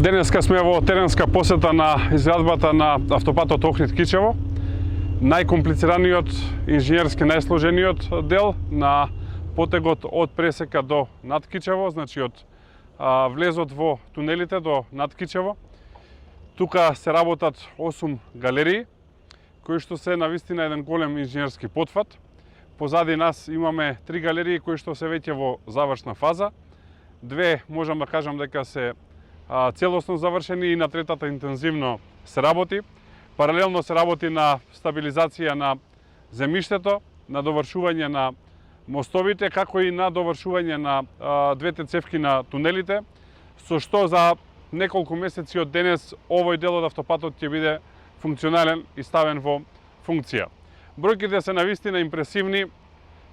Денеска сме во теренска посета на изградбата на автопатот Охрид-Кичево, најкомплицираниот, инженерски најсложениот дел на потегот од пресека до над Кичево, значи од влезот во тунелите до над Кичево. Тука се работат 8 галерии, кои што се навистина еден голем инженерски потфат. Позади нас имаме 3 галерии кои што се веќе во завршна фаза. Две можам да кажам дека се целосно завршени и на третата интензивно се работи. Паралелно се работи на стабилизација на земјиштето, на довршување на мостовите, како и на довршување на двете цевки на тунелите, со што за неколку месеци од денес овој дел од автопатот ќе биде функционален и ставен во функција. Бројките се навистина импресивни.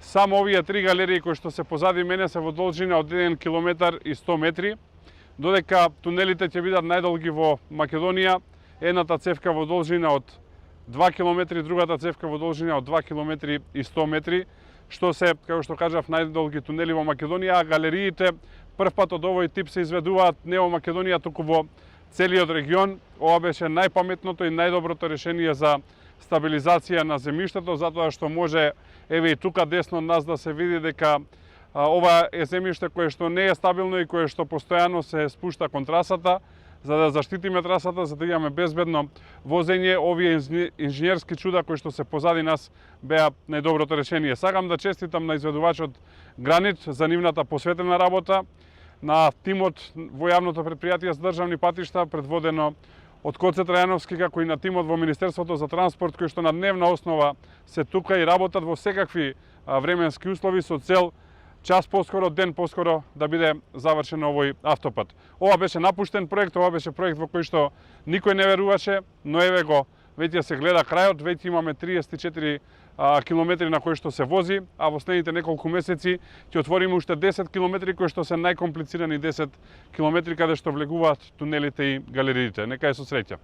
Само овие 3 галерии кои што се позади мене се во должина од 1 километар и 100 метри, додека тунелите ќе бидат најдолги во Македонија, едната цевка во должина од 2 километри, другата цевка во должина од 2 километри и 100 метри, што се, како што кажав, најдолги тунели во Македонија, а галериите прв пат од овој тип се изведуваат не во Македонија, туку во целиот регион. Ова беше најпаметното и најдоброто решение за стабилизација на земјиштето, затоа што може, еве и тука десно од нас да се види дека ова е земјиште кое што не е стабилно и кое што постојано се спушта кон трасата. За да заштитиме трасата, за да имаме безбедно возење, овие инженерски чуда кои што се позади нас беа најдоброто решение. Сакам да честитам на изведувачот Гранит за нивната посветена работа, на тимот во јавното претпријатие за државни патишта, предводено од Коце Трајановски, како и на тимот во Министерството за транспорт, кои што на дневна основа се тука и работат во секакви временски услови со цел час поскоро, ден поскоро да биде завршен овој автопат. Ова беше напуштен проект, ова беше проект во кој што никој не веруваше, но еве го, веќе се гледа крајот, веќе имаме 34 километри на кои што се вози, а во следните неколку месеци ќе отвориме уште 10 километри кои што се најкомплицирани 10 километри каде што влегуваат тунелите и галериите. Нека е со среќа.